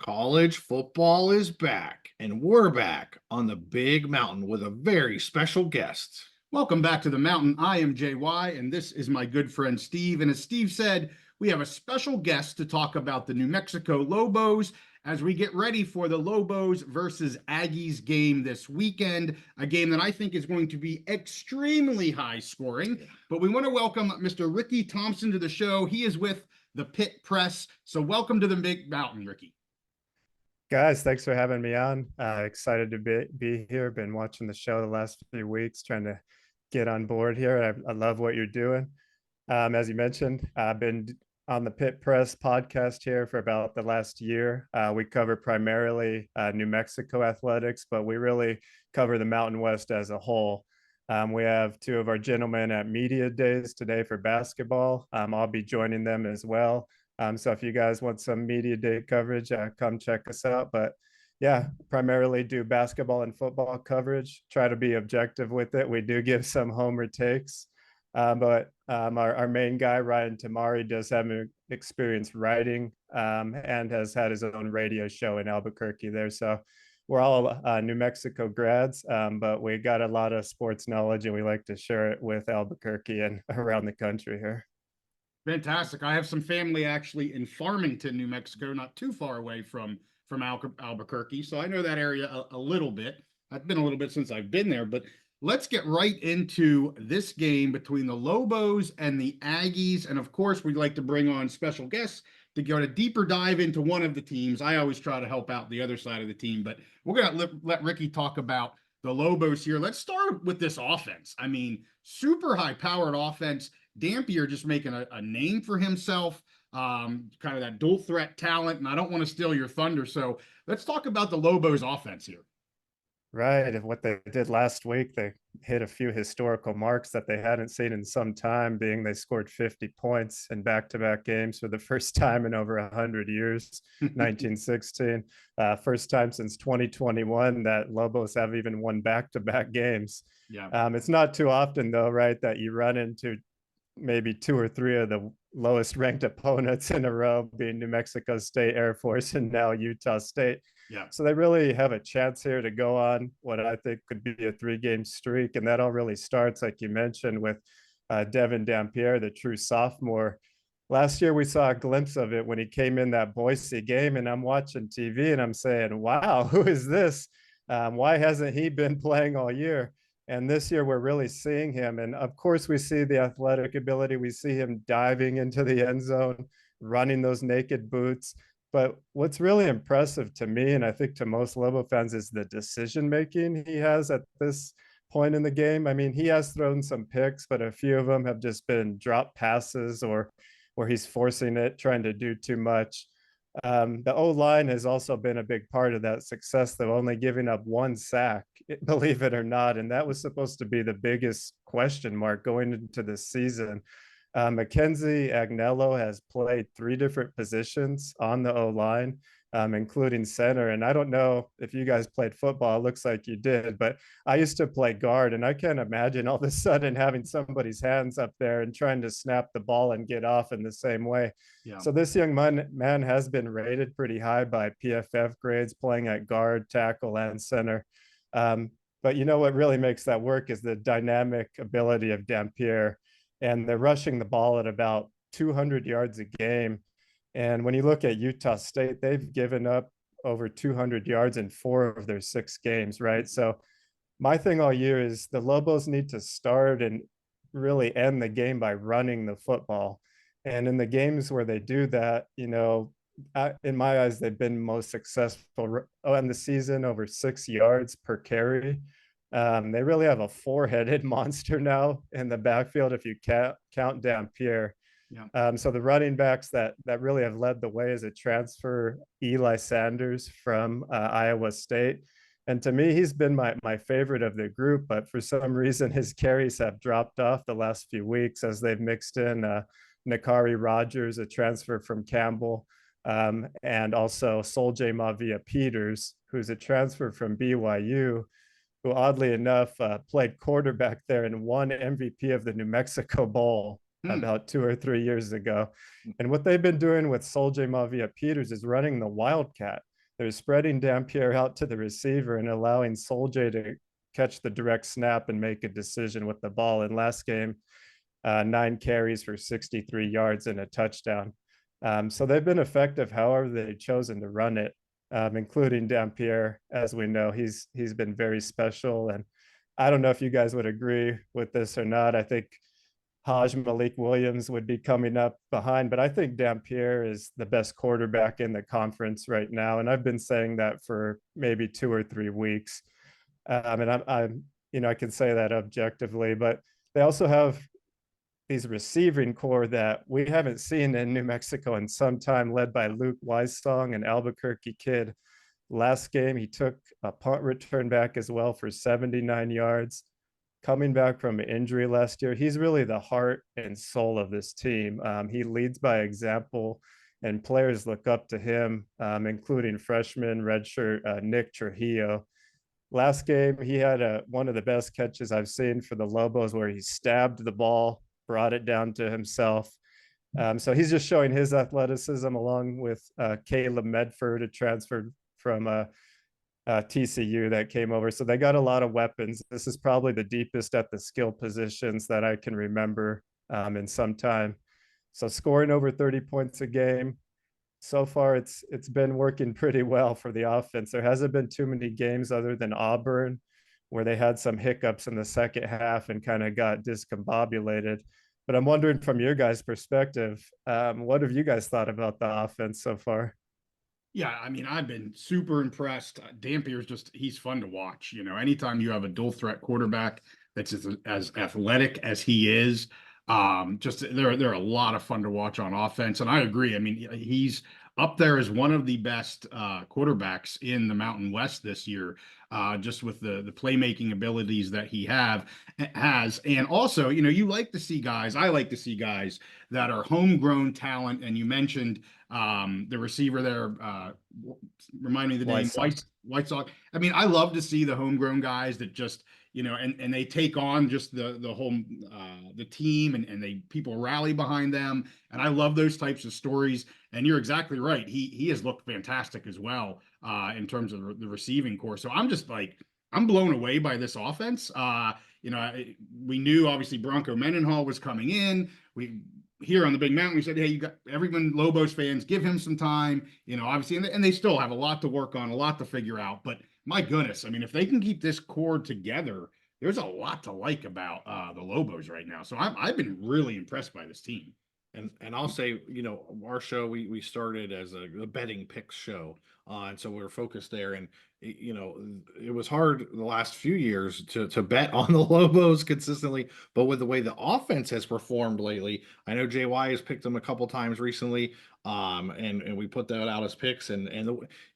College football is back, and we're back on the big mountain with a very special guest. Welcome back to the mountain. I am JY, and this is my good friend Steve. And as Steve said, we have a special guest to talk about the New Mexico Lobos as we get ready for the Lobos versus Aggies game this weekend, a game that I think is going to be extremely high scoring. But we want to welcome Mr. Rickey Thompson to the show. He is with the Pit Press. So welcome to the big mountain, Rickey. Guys, thanks for having me on. Excited to be here. Been watching the show the last few weeks, trying to get on board here. I love what you're doing. As you mentioned, I've been on the Pit Press podcast here for about the last year. We cover primarily New Mexico athletics, but we really cover the Mountain West as a whole. We have two of our gentlemen at Media Days today for basketball. I'll be joining them as well. So if you guys want some media day coverage, come check us out. But yeah, primarily do basketball and football coverage. Try to be objective with it. We do give some homer takes. But our main guy, Ryan Tamari, does have experience writing and has had his own radio show in Albuquerque there. So we're all New Mexico grads, but we got a lot of sports knowledge and we like to share it with Albuquerque and around the country here. Fantastic. I have some family actually in Farmington, New Mexico, not too far away from Albuquerque. So I know that area a little bit. It's been a little bit since I've been there, but let's get right into this game between the Lobos and the Aggies. And of course, we'd like to bring on special guests to go a deeper dive into one of the teams. I always try to help out the other side of the team, but we're going to let Rickey talk about the Lobos here. Let's start with this offense. I mean, super high-powered offense. Dampier just making a name for himself, kind of that dual threat talent, and I don't want to steal your thunder. So let's talk about the Lobos offense here. Right. And what they did last week, they hit a few historical marks that they hadn't seen in some time, being they scored 50 points in back-to-back games for the first time in over 100 years, 1916. First time since 2021 that Lobos have even won back-to-back games. Yeah. It's not too often, though, right, that you run into maybe two or three of the lowest ranked opponents in a row, being New Mexico State, Air Force, and now Utah State. Yeah. So they really have a chance here to go on what I think could be a 3-game streak. And that all really starts, like you mentioned, with Devin Dampier, the true sophomore. Last year, we saw a glimpse of it when he came in that Boise game, and I'm watching TV and I'm saying, wow, who is this? Why hasn't he been playing all year? And this year, we're really seeing him. And of course, we see the athletic ability. We see him diving into the end zone, running those naked boots. But what's really impressive to me, and I think to most Lobo fans, is the decision-making he has at this point in the game. I mean, he has thrown some picks, but a few of them have just been drop passes or where he's forcing it, trying to do too much. The O-line has also been a big part of that success, though, only giving up 1 sack, believe it or not. And that was supposed to be the biggest question mark going into this season. Mackenzie Agnello has played 3 different positions on the O-line, including center. And I don't know if you guys played football. It looks like you did, but I used to play guard, and I can't imagine all of a sudden having somebody's hands up there and trying to snap the ball and get off in the same way. Yeah. So this young man has been rated pretty high by PFF grades, playing at guard, tackle, and center. But you know what really makes that work is the dynamic ability of Dampier. And they're rushing the ball at about 200 yards a game. And when you look at Utah State, they've given up over 200 yards in 4 of their 6 games, right? So my thing all year is the Lobos need to start and really end the game by running the football. And in the games where they do that, you know, in my eyes, they've been most successful in the season, over 6 yards per carry. They really have a 4-headed monster now in the backfield if you count Dampier. Yeah. So the running backs that really have led the way is a transfer, Eli Sanders from Iowa State. And to me, he's been my favorite of the group, but for some reason, his carries have dropped off the last few weeks as they've mixed in Nakari Rogers, a transfer from Campbell, and also Soljay Mavia Peters, who's a transfer from BYU, who oddly enough played quarterback there and won MVP of the New Mexico Bowl about 2 or 3 years ago. And what they've been doing with Soljay Mavia Peters is running the Wildcat. they're spreading Dampier out to the receiver and allowing Soldier to catch the direct snap and make a decision with the ball. In last game, 9 carries for 63 yards and a touchdown. So they've been effective however they've chosen to run it, including Dampier. As we know, he's been very special. And I don't know if you guys would agree with this or not. I think Malik Williams would be coming up behind, but I think Dampier is the best quarterback in the conference right now. And I've been saying that for maybe 2 or 3 weeks. And I'm, I can say that objectively, but they also have these receiving core that we haven't seen in New Mexico in some time, led by Luke Weissong, an Albuquerque kid. Last game, he took a punt return back as well for 79 yards. Coming back from an injury last year, he's really the heart and soul of this team. He leads by example, and players look up to him, including freshman redshirt Nick Trujillo. Last game, he had one of the best catches I've seen for the Lobos, where he stabbed the ball, brought it down to himself. So he's just showing his athleticism, along with Caleb Medford, a transfer from TCU that came over. So they got a lot of weapons. This is probably the deepest at the skill positions that I can remember in some time. So scoring over 30 points a game. So far, it's been working pretty well for the offense. There hasn't been too many games other than Auburn where they had some hiccups in the second half and kind of got discombobulated. But I'm wondering, from your guys' perspective, what have you guys thought about the offense so far? Yeah, I mean, I've been super impressed. Dampier's he's fun to watch. Anytime you have a dual threat quarterback that's as athletic as he is, they're a lot of fun to watch on offense. And I agree. I mean, he's up there as one of the best quarterbacks in the Mountain West this year, just with the playmaking abilities that he has. And also, you like to see guys, I like to see guys that are homegrown talent. And you mentioned the receiver there, remind me of the name, White Sox. I mean, I love to see the homegrown guys that just, and they take on just the whole the team, and people rally behind them. And I love those types of stories. And you're exactly right. He has looked fantastic as well in terms of the receiving core. So I'm blown away by this offense. We knew obviously Bronco Mendenhall was coming in. We here on the Big Mountain, we said, hey, you got everyone, Lobos fans, give him some time, obviously, and they still have a lot to work on, a lot to figure out. But my goodness, I mean, if they can keep this core together, there's a lot to like about the Lobos right now. So I've been really impressed by this team. And I'll say, our show, we started as a betting picks show. And so we were focused there. And, it was hard the last few years to bet on the Lobos consistently. But with the way the offense has performed lately, I know JY has picked them a couple times recently. And we put that out as picks. And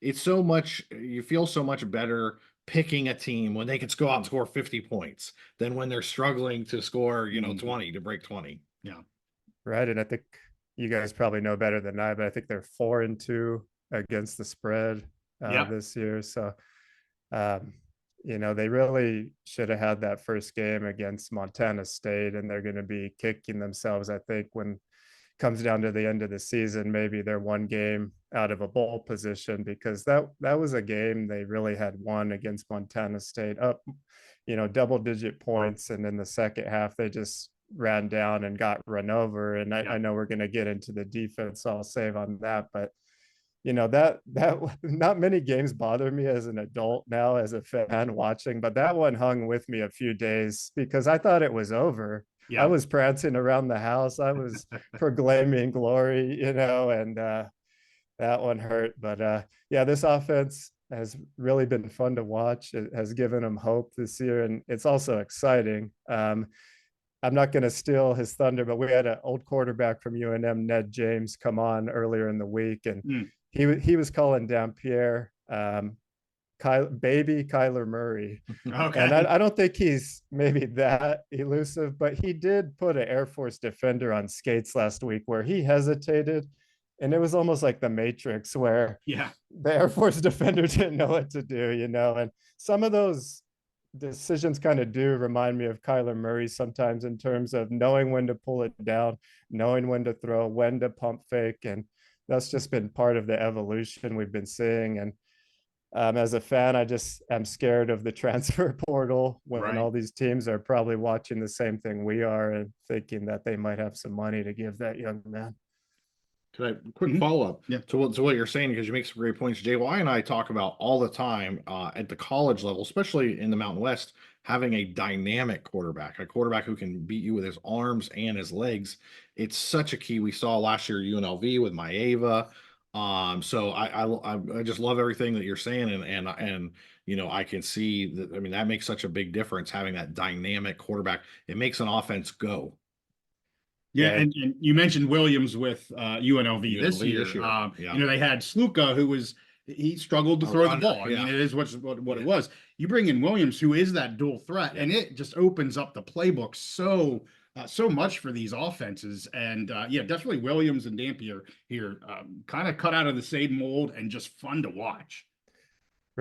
it's so much, you feel so much better picking a team when they can go out and score 50 points than when they're struggling to score, 20 to break 20. Yeah. Right. And I think you guys probably know better than I, but I think they're 4-2 against the spread this year. So, they really should have had that first game against Montana State, and they're going to be kicking themselves, I think, when it comes down to the end of the season. Maybe they're one game out of a bowl position, because that was a game they really had won against Montana State, up, double-digit points. And in the second half, they just ran down and got run over. And I know we're going to get into the defense, so I'll save on that. But that not many games bother me as an adult now, as a fan watching, but that one hung with me a few days because I thought it was over. I was prancing around the house, I was proclaiming glory, and that one hurt. But this offense has really been fun to watch. It has given them hope this year, and it's also exciting. I'm not going to steal his thunder, but we had an old quarterback from UNM, Ned James, come on earlier in the week, and he was calling Dampier baby Kyler Murray. Okay. And I don't think he's maybe that elusive, but he did put an Air Force defender on skates last week where he hesitated, and it was almost like the Matrix, where the Air Force defender didn't know what to do, and some of those decisions kind of do remind me of Kyler Murray sometimes, in terms of knowing when to pull it down, knowing when to throw, when to pump fake. And that's just been part of the evolution we've been seeing. And As a fan, I'm scared of the transfer portal when Right. all these teams are probably watching the same thing we are and thinking that they might have some money to give that young man. Can I quick Mhm. follow up Yeah. to what you're saying, because you make some great points. JY and I talk about all the time at the college level, especially in the Mountain West, having a dynamic quarterback, a quarterback who can beat you with his arms and his legs. It's such a key. We saw last year UNLV with Maeva. So I just love everything that you're saying, and you know, I can see that. I mean, that makes such a big difference having that dynamic quarterback. It makes an offense go. Yeah, Yeah, and you mentioned Williams with UNLV this UNLV year. this year, yeah. You know, they had Sluka, who was he struggled to A throw the runner, ball. I yeah. mean, it is what it was. You bring in Williams, who is that dual threat, and it just opens up the playbook so much for these offenses. And yeah, definitely Williams and Dampier here, kind of cut out of the same mold and just fun to watch.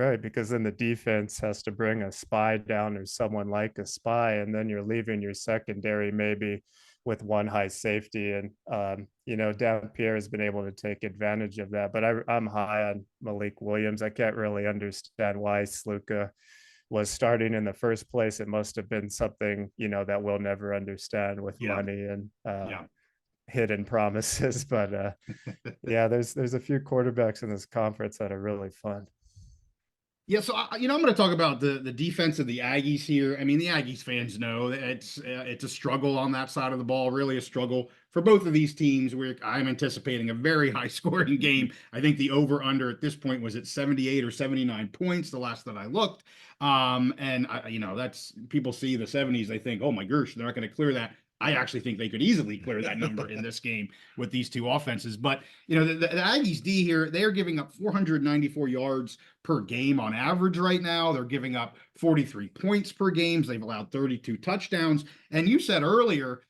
right. Because then the defense has to bring a spy down or someone like a spy, and then you're leaving your secondary maybe with one high safety. And, you know, Dampier has been able to take advantage of that. But I'm high on Malik Williams. I can't really understand why Sluka was starting in the first place. It must have been something, you know, that we'll never understand with Yeah, money and yeah. hidden promises. But yeah, there's a few quarterbacks in this conference that are really fun. Yeah, so you know, I'm going to talk about the defense of the Aggies here. I mean, the Aggies fans know that it's a struggle on that side of the ball, really a struggle for both of these teams. Where I'm anticipating a very high scoring game. I think the over under at this point was at 78 or 79 points the last that I looked. And you know, that's people see the 70s, they think, oh my gosh, they're not going to clear that. I actually think they could easily clear that number in this game with these two offenses. But you know, the Aggies D here, they are giving up 494 yards per game on average right now. They're giving up 43 points per game. They've allowed 32 touchdowns. And you said earlier,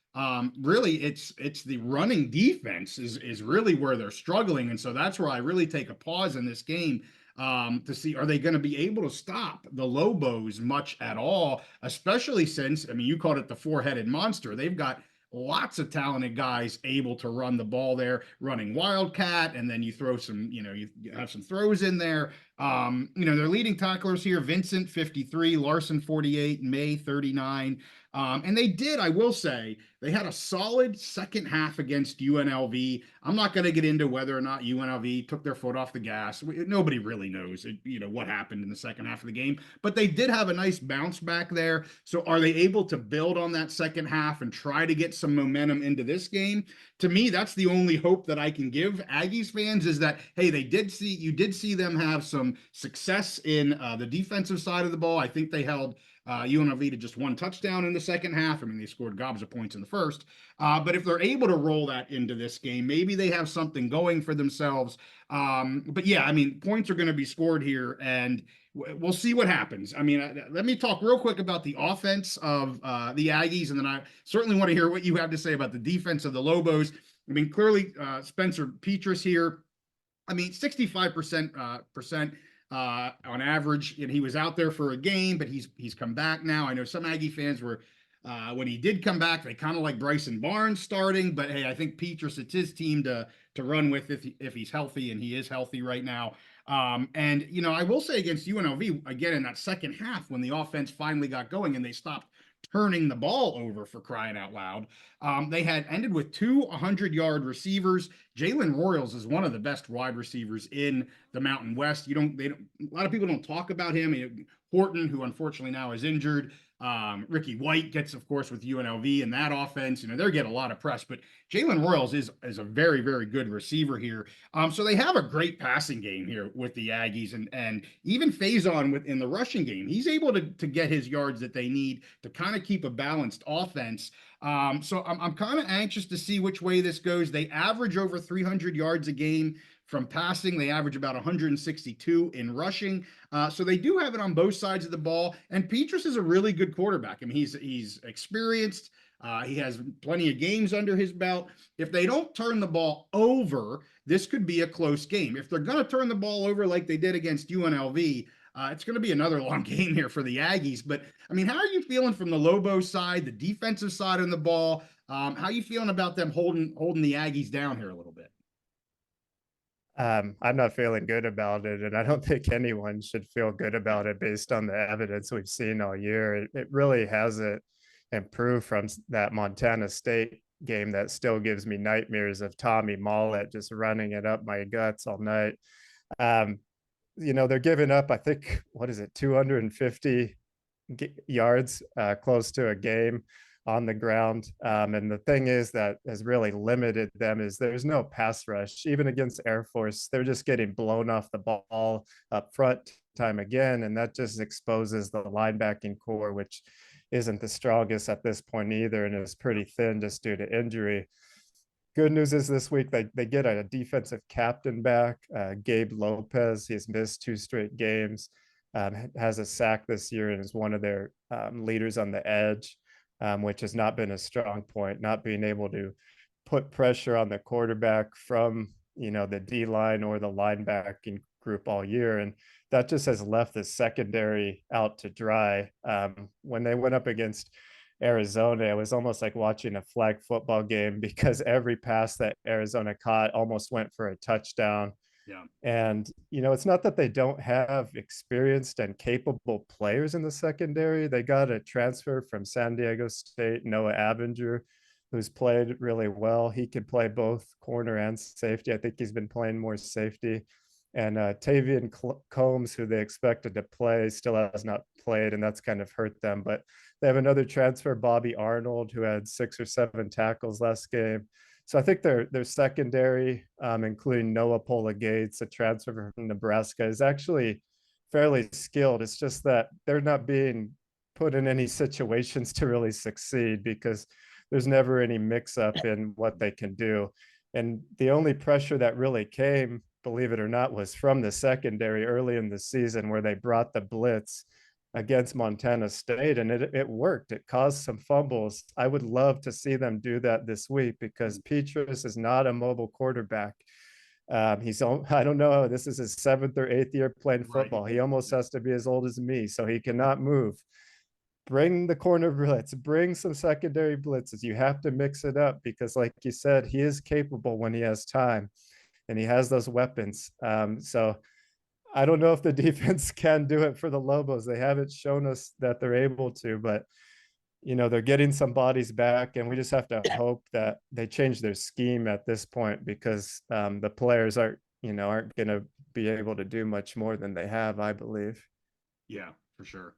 really it's the running defense is really where they're struggling. And so that's where I really take a pause in this game, to see, are they going to be able to stop the Lobos much at all, especially since, I mean, you called it the four-headed monster. They've got lots of talented guys able to run the ball there, running Wildcat, and then you throw some, you know, you have some throws in there. You know, their leading tacklers here, Vincent 53, Larson 48, May 39. And they did, I will say, they had a solid second half against UNLV. I'm not going to get into whether or not UNLV took their foot off the gas. Nobody really knows, you know, what happened in the second half of the game, but they did have a nice bounce back there. So are they able to build on that second half and try to get some momentum into this game? To me, that's the only hope that I can give Aggies fans, is that, hey, you did see them have some success in the defensive side of the ball. I think they held UNLV to just one touchdown in the second half. I mean, they scored gobs of points in the first. But if they're able to roll that into this game, maybe they have something going for themselves. But yeah, I mean, points are going to be scored here, and we'll see what happens. I mean, let me talk real quick about the offense of the Aggies, and then I certainly want to hear what you have to say about the defense of the Lobos. I mean, clearly, Spencer Petras here, I mean, 65% on average, and he was out there for a game, but he's come back now. I know some Aggie fans were, when he did come back, they kind of like Bryson Barnes starting, but hey, I think Petras, it's his team to run with if he's healthy, and he is healthy right now. And you know, I will say against UNLV again in that second half, when the offense finally got going and they stopped turning the ball over, for crying out loud. They had ended with two 100-yard receivers. Jalen Royals is one of the best wide receivers in the Mountain West. A lot of people don't talk about him. Horton, who unfortunately now is injured. Rickey White gets, of course, with UNLV and that offense. You know, they're getting a lot of press, but Jalen Royals is a very, very good receiver here. So they have a great passing game here with the Aggies, and even Faison in the rushing game, he's able to get his yards that they need to kind of keep a balanced offense. So I'm kind of anxious to see which way this goes. They average over 300 yards a game from passing. They average about 162 in rushing. So they do have it on both sides of the ball. And Petras is a really good quarterback. I mean, he's experienced. He has plenty of games under his belt. If they don't turn the ball over, this could be a close game. If they're going to turn the ball over like they did against UNLV, it's going to be another long game here for the Aggies. But, I mean, how are you feeling from the Lobos side, the defensive side of the ball? How are you feeling about them holding the Aggies down here a little bit? I'm not feeling good about it, and I don't think anyone should feel good about it based on the evidence we've seen all year. It really hasn't improved from that Montana State game that still gives me nightmares of Tommy Mollett just running it up my guts all night. Um, they're giving up, I think, what is it, 250 yards close to a game on the ground. And the thing is that has really limited them is there's no pass rush. Even against Air Force, they're just getting blown off the ball up front time again. And that just exposes the linebacking core, which isn't the strongest at this point either, and is pretty thin just due to injury. Good news is this week they get a defensive captain back, Gabe Lopez. He's missed 2 straight games, has a sack this year, and is one of their leaders on the edge, which has not been a strong point, not being able to put pressure on the quarterback from the D line or the linebacking group all year. And that just has left the secondary out to dry. When they went up against Arizona, it was almost like watching a flag football game because every pass that Arizona caught almost went for a touchdown. Yeah. And, it's not that they don't have experienced and capable players in the secondary. They got a transfer from San Diego State, Noah Avenger, who's played really well. He could play both corner and safety. I think he's been playing more safety. And Tavian Combs, who they expected to play, still has not played, and that's kind of hurt them. But they have another transfer, Bobby Arnold, who had 6 or 7 tackles last game. So I think their secondary, including Noah Pola Gates, a transfer from Nebraska, is actually fairly skilled. It's just that they're not being put in any situations to really succeed because there's never any mix-up in what they can do. And the only pressure that really came, believe it or not, was from the secondary early in the season where they brought the blitz against Montana State, and it worked. It caused some fumbles. I would love to see them do that this week because Petrus is not a mobile quarterback. I don't know, this is his 7th or 8th year playing football. He almost has to be as old as me, so he cannot move. Bring the corner blitz, bring some secondary blitzes. You have to mix it up because, like you said, he is capable when he has time and he has those weapons. So I don't know if the defense can do it for the Lobos. They haven't shown us that they're able to, but they're getting some bodies back, and we just have to hope that they change their scheme at this point because the players aren't going to be able to do much more than they have, I believe. Yeah, for sure.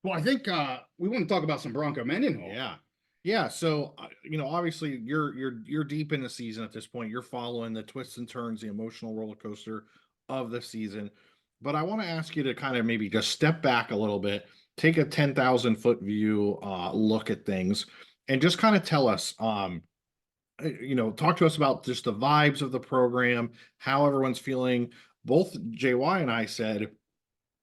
Well, I think we want to talk about some Bronco Mendenhall. Yeah. So, obviously you're deep in the season at this point. You're following the twists and turns, the emotional roller coaster of the season. But I want to ask you to kind of maybe just step back a little bit, take a 10,000-foot view look at things, and just kind of tell us, talk to us about just the vibes of the program, how everyone's feeling. Both JY and I said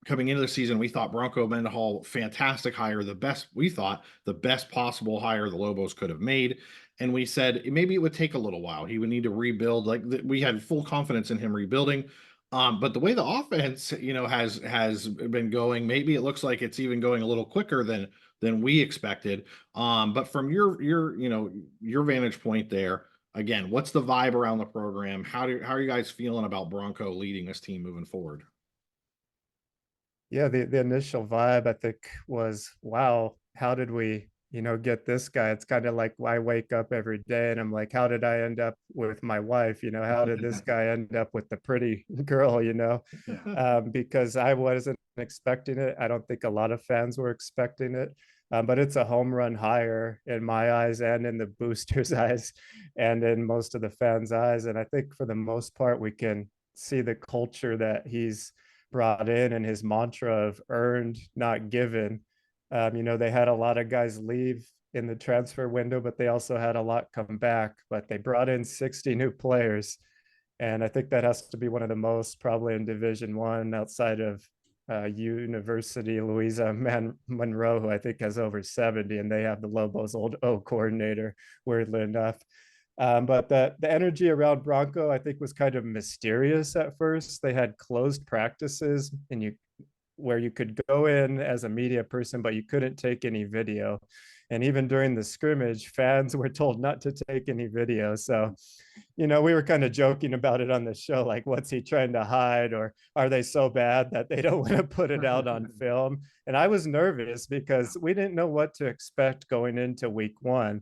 coming into the season, we thought Bronco Mendenhall, fantastic hire, the best possible hire the Lobos could have made. And we said maybe it would take a little while. He would need to rebuild. We had full confidence in him rebuilding. But the way the offense, has been going, maybe it looks like it's even going a little quicker than we expected. But from your vantage point there, again, what's the vibe around the program? How are you guys feeling about Bronco leading this team moving forward? Yeah, the initial vibe, I think, was, wow, how did we, get this guy? It's kind of like I wake up every day and I'm like, how did I end up with my wife? How did this guy end up with the pretty girl, Yeah. because I wasn't expecting it. I don't think a lot of fans were expecting it. But it's a home run hire in my eyes and in the boosters' eyes and in most of the fans' eyes. And I think for the most part, we can see the culture that he's brought in and his mantra of earned, not given. They had a lot of guys leave in the transfer window, but they also had a lot come back. But they brought in 60 new players, and I think that has to be one of the most probably in Division I outside of University Louisa Monroe, who I think has over 70, and they have the Lobos old O coordinator, weirdly enough. But the energy around Bronco, I think, was kind of mysterious at first. They had closed practices where you could go in as a media person, but you couldn't take any video. And even during the scrimmage, fans were told not to take any video. So we were kind of joking about it on the show, like, what's he trying to hide, or are they so bad that they don't want to put it out on film? And I was nervous because we didn't know what to expect going into week 1.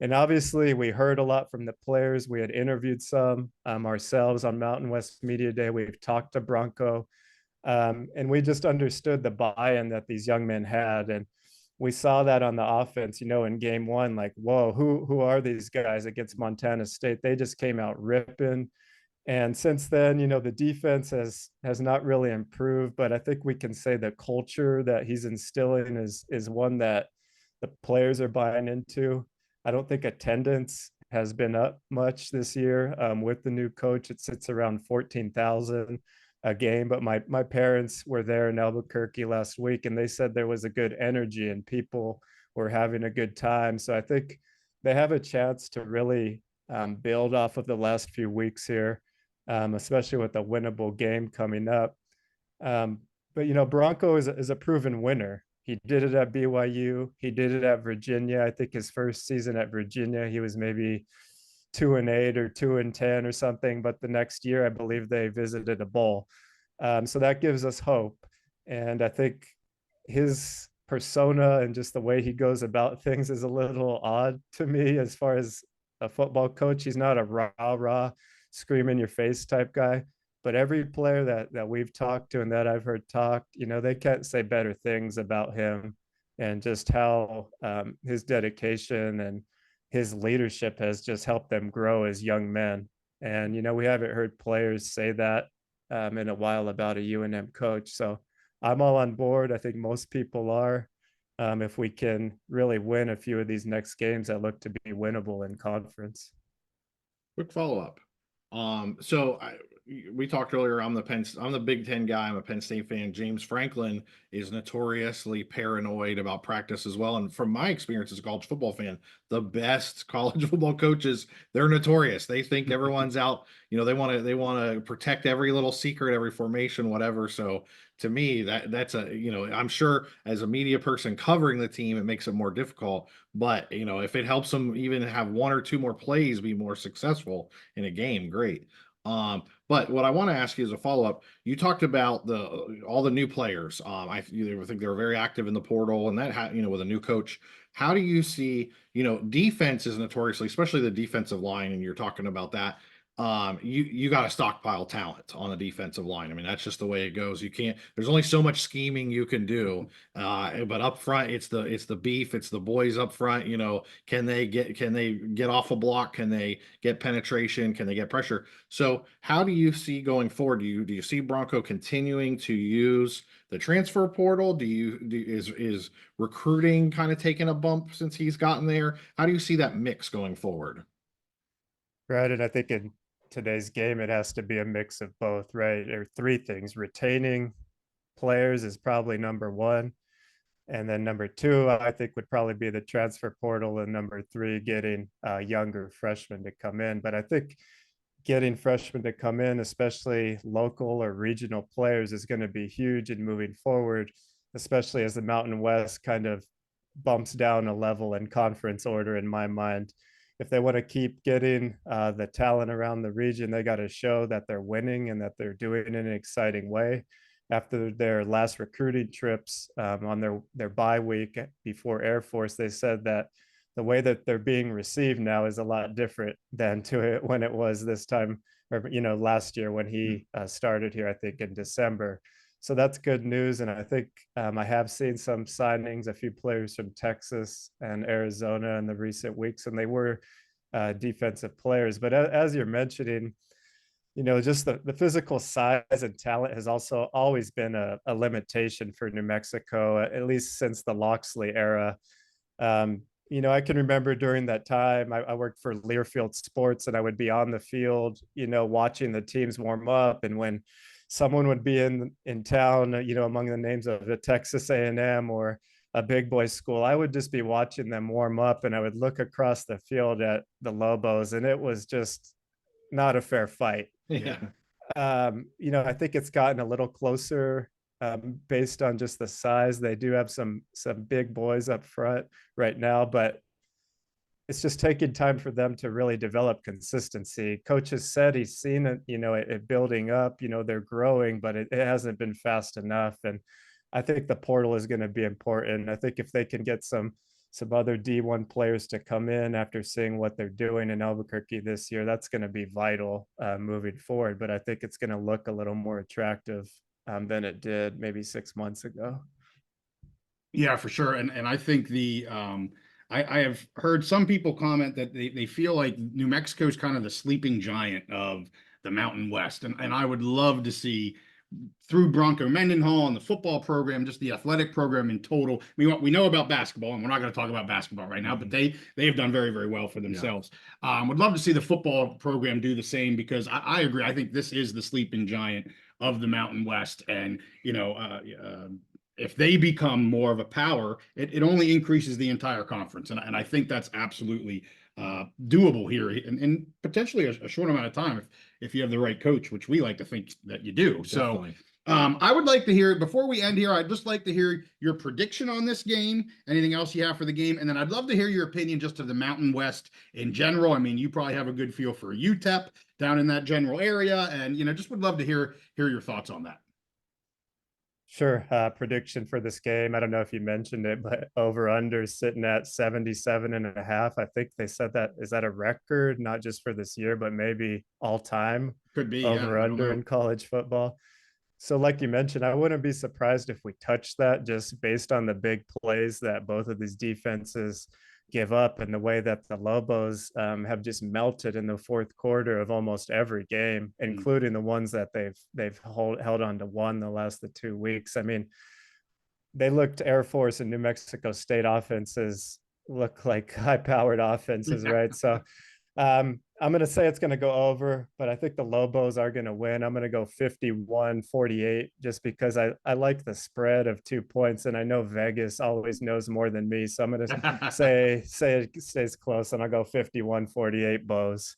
And obviously we heard a lot from the players. We had interviewed some ourselves on Mountain West Media Day. We've talked to Bronco, and we just understood the buy-in that these young men had. And we saw that on the offense, in game 1, like, whoa, who are these guys against Montana State? They just came out ripping. And since then, the defense has not really improved, but I think we can say the culture that he's instilling is one that the players are buying into. I don't think attendance has been up much this year. With the new coach, it sits around 14,000 a game. But my parents were there in Albuquerque last week, and they said there was a good energy and people were having a good time. So I think they have a chance to really build off of the last few weeks here, especially with a winnable game coming up. But Bronco is a proven winner. He did it at BYU. He did it at Virginia. I think his first season at Virginia, he was maybe 2-8 or 2-10 or something. But the next year, I believe they visited a bowl. So that gives us hope. And I think his persona and just the way he goes about things is a little odd to me as far as a football coach. He's not a rah-rah, scream in your face type guy. But every player that we've talked to and that I've heard talk, they can't say better things about him, and just how his dedication and his leadership has just helped them grow as young men. And, we haven't heard players say that in a while about a UNM coach. So I'm all on board. I think most people are. If we can really win a few of these next games that look to be winnable in conference. Quick follow-up. We talked earlier, I'm the Big Ten guy. I'm a Penn State fan. James Franklin is notoriously paranoid about practice as well. And from my experience as a college football fan, the best college football coaches, they're notorious. They think everyone's out, they want to protect every little secret, every formation, whatever. So to me, that's I'm sure as a media person covering the team, it makes it more difficult. But if it helps them even have 1 or 2 more plays be more successful in a game, great. But what I want to ask you as a follow-up, you talked about all the new players. I think they were very active in the portal, and that with a new coach. How do you see, defense is notoriously, especially the defensive line, and you're talking about that. You got to stockpile talent on the defensive line. I mean, that's just the way it goes. There's only so much scheming you can do. But up front, it's the beef, it's the boys up front. Can they get off a block? Can they get penetration? Can they get pressure? So how do you see going forward? Do you see Bronco continuing to use the transfer portal? Is recruiting kind of taking a bump since he's gotten there? How do you see that mix going forward? Right. And I think in today's game, it has to be a mix of both, right? Or 3 things. Retaining players is probably number 1. And then number 2, I think, would probably be the transfer portal. And number 3, getting younger freshmen to come in. But I think getting freshmen to come in, especially local or regional players, is going to be huge in moving forward, especially as the Mountain West kind of bumps down a level in conference order, in my mind. If they want to keep getting the talent around the region, they got to show that they're winning and that they're doing it in an exciting way. After their last recruiting trips on their bye week before Air Force, they said that the way that they're being received now is a lot different than when it was this time, or last year when he started here, I think in December. So that's good news. And I think I have seen some signings, a few players from Texas and Arizona in the recent weeks, and they were defensive players. But as you're mentioning, just the physical size and talent has also always been a limitation for New Mexico, at least since the Loxley era. I can remember during that time, I worked for Learfield Sports, and I would be on the field, watching the teams warm up. And when someone would be in town, among the names of a Texas A&M or a big boy school, I would just be watching them warm up, and I would look across the field at the Lobos, and it was just not a fair fight. Yeah. I think it's gotten a little closer based on just the size. They do have some big boys up front right now, but it's just taking time for them to really develop consistency. Coach has said he's seen it, it building up, they're growing, but it hasn't been fast enough. And I think the portal is going to be important. I think if they can get some other D1 players to come in after seeing what they're doing in Albuquerque this year, that's going to be vital moving forward. But I think it's going to look a little more attractive than it did maybe 6 months ago. Yeah, for sure. And I think I have heard some people comment that they feel like New Mexico is kind of the sleeping giant of the Mountain West. And I would love to see, through Bronco Mendenhall and the football program, just the athletic program in total. We know about basketball, and we're not going to talk about basketball right now, but they have done very, very well for themselves. Would love to see the football program do the same, because I agree. I think this is the sleeping giant of the Mountain West. And, if they become more of a power, it only increases the entire conference. And I think that's absolutely doable here, and potentially a short amount of time if you have the right coach, which we like to think that you do. Definitely. So I would like to hear, before we end here, I'd just like to hear your prediction on this game, anything else you have for the game, and then I'd love to hear your opinion just of the Mountain West in general. I mean, you probably have a good feel for UTEP down in that general area, and just would love to hear your thoughts on that. Sure. Prediction for this game. I don't know if you mentioned it, but over under sitting at 77.5. I think they said that. Is that a record, not just for this year, but maybe all time? Could be over under in college football. So like you mentioned, I wouldn't be surprised if we touch that, just based on the big plays that both of these defenses give up, and the way that the Lobos have just melted in the fourth quarter of almost every game, including the ones that they've held on to one the last 2 weeks. I mean, they looked, Air Force and New Mexico State offenses look like high-powered offenses, right? So I'm going to say it's going to go over, but I think the Lobos are going to win. I'm going to go 51-48, just because I like the spread of 2 points, and I know Vegas always knows more than me. So I'm going to say it stays close, and I'll go 51-48 Bows.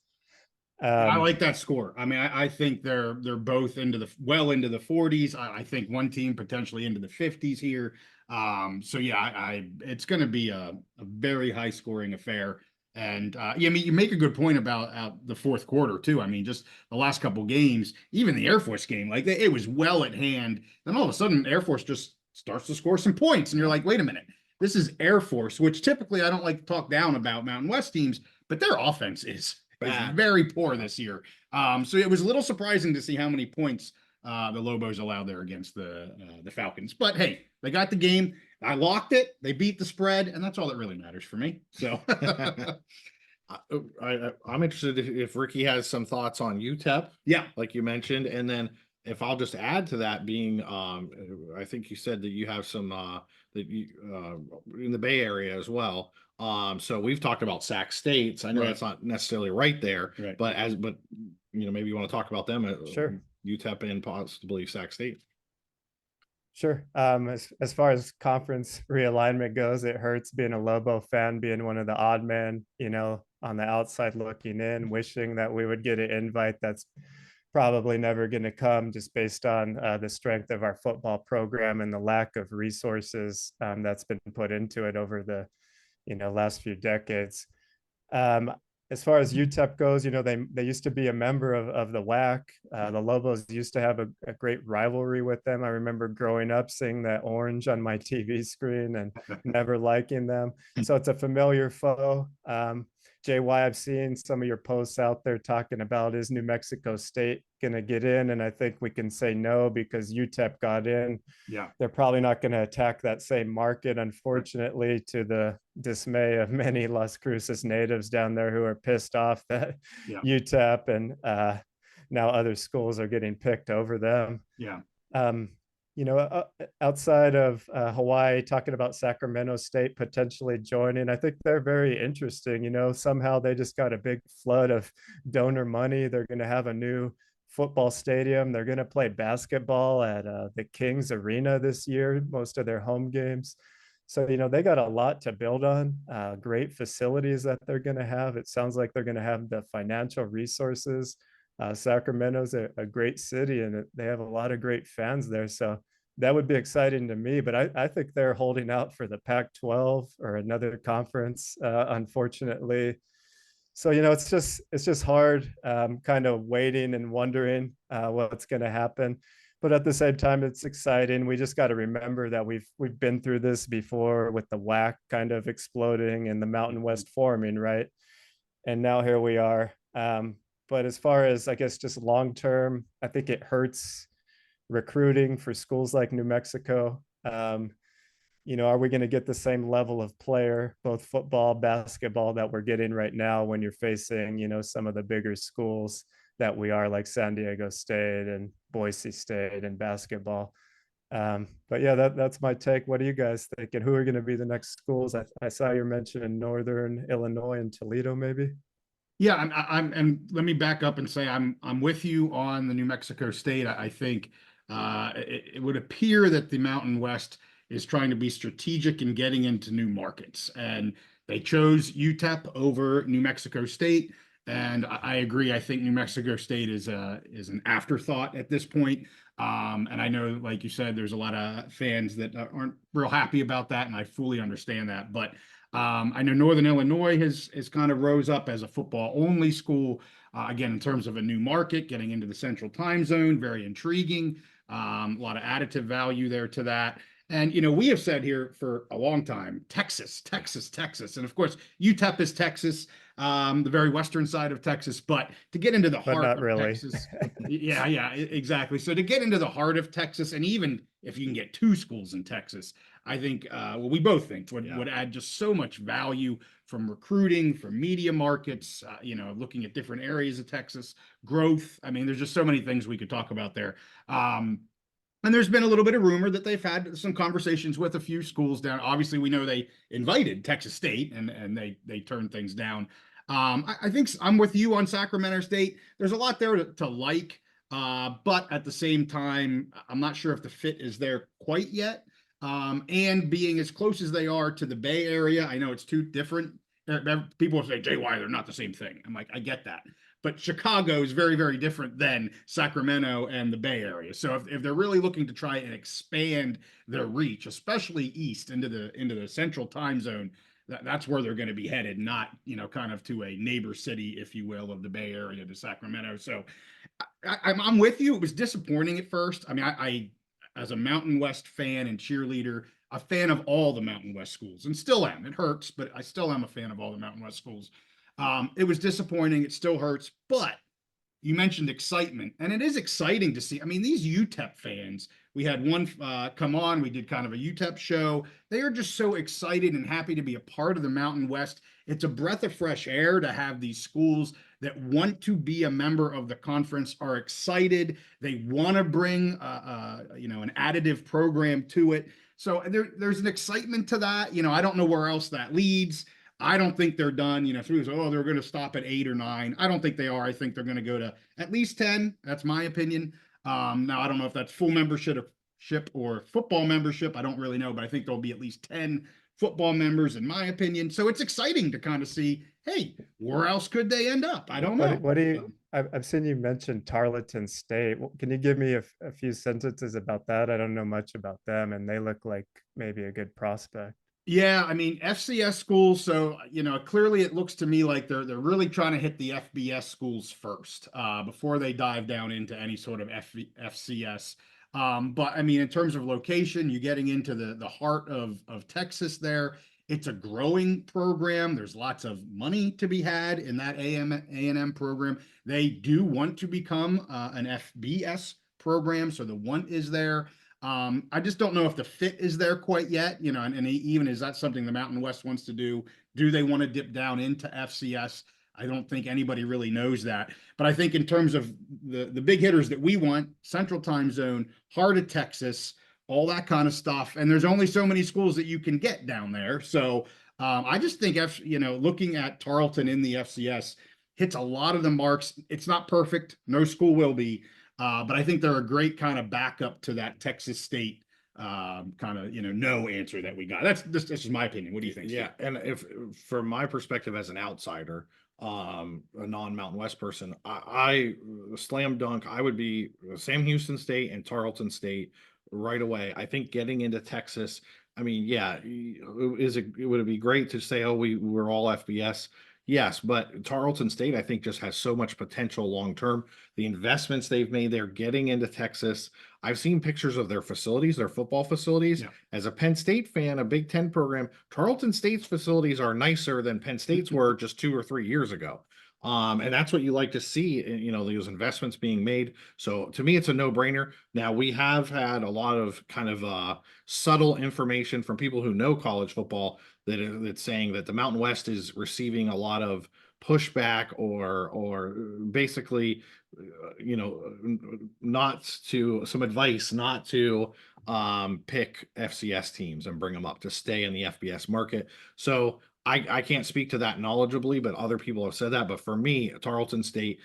I like that score. I mean, I think they're both into the 40s. I think one team potentially into the 50s here. So yeah, it's going to be a very high scoring affair. And I mean, you make a good point about the fourth quarter too. I mean, just the last couple games, even the Air Force game, like it was well at hand. Then all of a sudden, Air Force just starts to score some points, and you're like, wait a minute, this is Air Force, which typically I don't like to talk down about Mountain West teams, but their offense is very poor this year. So it was a little surprising to see how many points the Lobos allowed there against the Falcons. But hey, they got the game. I locked it. They beat the spread, and that's all that really matters for me. So I'm interested if Rickey has some thoughts on UTEP. Yeah, like you mentioned, and then if I'll just add to that, being I think you said that you have some that you in the Bay Area as well. So we've talked about Sac States. I know that's not necessarily right there, but maybe you want to talk about them. Sure. UTEP and possibly Sac State. Sure. As far as conference realignment goes, it hurts being a Lobo fan, being one of the odd men, on the outside looking in, wishing that we would get an invite that's probably never going to come, just based on the strength of our football program and the lack of resources that's been put into it over the last few decades. As far as UTEP goes, they used to be a member of the WAC. The Lobos used to have a great rivalry with them. I remember growing up seeing that orange on my TV screen and never liking them. So it's a familiar foe. JY, I've seen some of your posts out there talking about, is New Mexico State going to get in? And I think we can say no, because UTEP got in. Yeah, they're probably not going to attack that same market, unfortunately, to the dismay of many Las Cruces natives down there who are pissed off that UTEP and now other schools are getting picked over them. Yeah. Outside of Hawaii, talking about Sacramento State potentially joining, I think they're very interesting. Somehow they just got a big flood of donor money. They're going to have a new football stadium. They're going to play basketball at the Kings Arena this year, most of their home games. So, they got a lot to build on, great facilities that they're going to have. It sounds like they're going to have the financial resources. Sacramento's a great city, and they have a lot of great fans there. So that would be exciting to me, but I think they're holding out for the Pac-12 or another conference, unfortunately. So, it's just hard, kind of waiting and wondering what's going to happen. But at the same time, it's exciting. We just got to remember that we've been through this before with the WAC kind of exploding and the Mountain West forming, right? And now here we are. But as far as, I guess, just long term, I think it hurts recruiting for schools like New Mexico. Are we going to get the same level of player, both football, basketball, that we're getting right now when you're facing, some of the bigger schools that we are, like San Diego State and Boise State and basketball? But yeah, that's my take. What do you guys think? And who are going to be the next schools? I saw you mentioning Northern Illinois and Toledo, maybe. Yeah, and let me back up and say I'm with you on the New Mexico State. I think it would appear that the Mountain West is trying to be strategic in getting into new markets, and they chose UTEP over New Mexico State. And I agree. I think New Mexico State is an afterthought at this point. And I know, like you said, there's a lot of fans that aren't real happy about that, and I fully understand that. But I know Northern Illinois has kind of rose up as a football only school. Again, in terms of a new market, getting into the central time zone, very intriguing. A lot of additive value there to that. And, we have said here for a long time, Texas, Texas, Texas. And of course, UTEP is Texas, the very western side of Texas. But to get into the heart of Texas, yeah, exactly. So to get into the heart of Texas, and even if you can get two schools in Texas, I think, we both think would add just so much value from recruiting, from media markets, looking at different areas of Texas, growth. I mean, there's just so many things we could talk about there. And there's been a little bit of rumor that they've had some conversations with a few schools down. Obviously, we know they invited Texas State and they turned things down. I think I'm with you on Sacramento State. There's a lot there to like, but at the same time, I'm not sure if the fit is there quite yet. And being as close as they are to the Bay Area, I know it's two different. People say, Jay, why they're not the same thing? I'm like, I get that. But Chicago is very, very different than Sacramento and the Bay Area. So if they're really looking to try and expand their reach, especially east into the central time zone, that's where they're going to be headed, not, kind of to a neighbor city, if you will, of the Bay Area to Sacramento. So I'm with you. It was disappointing at first. I mean, I as a Mountain West fan and cheerleader, a fan of all the Mountain West schools, and still am. It hurts, but I still am a fan of all the Mountain West schools. It was disappointing. It still hurts, but you mentioned excitement, and it is exciting to see. I mean, these UTEP fans, we had one come on, we did kind of a UTEP show. They are just so excited and happy to be a part of the Mountain West. It's a breath of fresh air to have these schools that want to be a member of the conference, are excited. They want to bring, an additive program to it. So there's an excitement to that. I don't know where else that leads. I don't think they're done. They're going to stop at 8 or 9. I don't think they are. I think they're going to go to at least 10. That's my opinion. Now, I don't know if that's full membership or football membership. I don't really know, but I think there'll be at least 10 football members, in my opinion. So it's exciting to kind of see, hey, where else could they end up? I don't know. What do you? I've seen you mention Tarleton State. Can you give me a few sentences about that? I don't know much about them, and they look like maybe a good prospect. Yeah, I mean, FCS schools. So, clearly it looks to me like they're really trying to hit the FBS schools first, before they dive down into any sort of FCS. But I mean, in terms of location, you're getting into the heart of Texas there. It's a growing program. There's lots of money to be had in that A&M program. They do want to become an FBS program. So the want is there. I just don't know if the fit is there quite yet, and even is that something the Mountain West wants to do? Do they want to dip down into FCS? I don't think anybody really knows that. But I think in terms of the big hitters that we want, Central Time Zone, heart of Texas, all that kind of stuff. And there's only so many schools that you can get down there. So I just think, looking at Tarleton in the FCS hits a lot of the marks. It's not perfect. No school will be. But I think they're a great kind of backup to that Texas State kind of, no answer that we got. That's just my opinion. What do you think, Steve? Yeah. And if from my perspective as an outsider, a non-Mountain West person, I slam dunk, I would be Sam Houston State and Tarleton State right away. I think getting into Texas, I mean, yeah, it would be great to say, oh, we're all FBS. Yes, but Tarleton State, I think, just has so much potential long term. The investments they've made, they're getting into Texas. I've seen pictures of their facilities, their football facilities. Yeah. As a Penn State fan, a Big Ten program, Tarleton State's facilities are nicer than Penn State's were just 2 or 3 years ago. And that's what you like to see, those investments being made. So to me, it's a no-brainer. Now, we have had a lot of kind of subtle information from people who know college football that's saying that the Mountain West is receiving a lot of pushback or basically, not to some advice not to pick FCS teams and bring them up to stay in the FBS market. So I can't speak to that knowledgeably, but other people have said that. But for me, Tarleton State,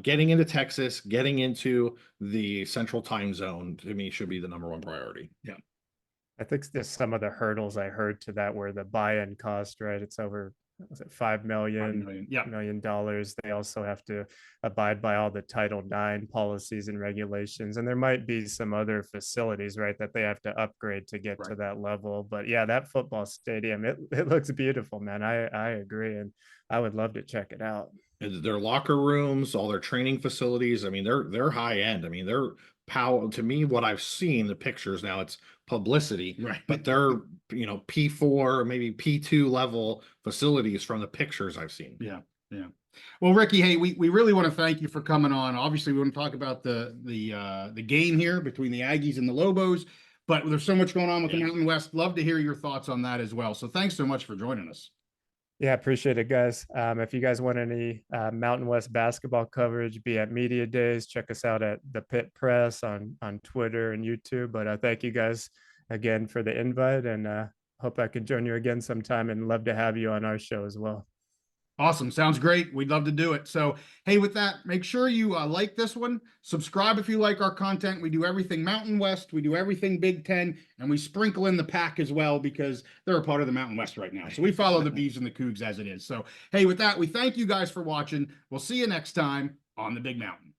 getting into Texas, getting into the central time zone, to me, should be the #1 priority. Yeah. I think there's some of the hurdles I heard to that were the buy-in cost, right? It's over, was it $5 million? Yeah. $1 million. They also have to abide by all the Title IX policies and regulations. And there might be some other facilities, right, that they have to upgrade to get to that level. But yeah, that football stadium, it looks beautiful, man. I agree. And I would love to check it out. And their locker rooms, all their training facilities, I mean, they're high end. I mean, they're power to me, what I've seen, the pictures now, it's publicity, Right. but they're, P4, maybe P2 level facilities from the pictures I've seen. Yeah. Yeah. Well, Rickey, hey, we really want to thank you for coming on. Obviously, we want to talk about the game here between the Aggies and the Lobos, but there's so much going on with the Mountain West. Love to hear your thoughts on that as well. So thanks so much for joining us. Yeah, appreciate it, guys. If you guys want any Mountain West basketball coverage, be at Media Days, check us out at the Pit Press on Twitter and YouTube. But thank you guys again for the invite, and hope I can join you again sometime, and love to have you on our show as well. Awesome. Sounds great. We'd love to do it. So, hey, with that, make sure you like this one. Subscribe if you like our content. We do everything Mountain West. We do everything Big Ten, and we sprinkle in the Pac as well because they're a part of the Mountain West right now. So we follow the Beavs and the Cougs as it is. So, hey, with that, we thank you guys for watching. We'll see you next time on the Big Mountain.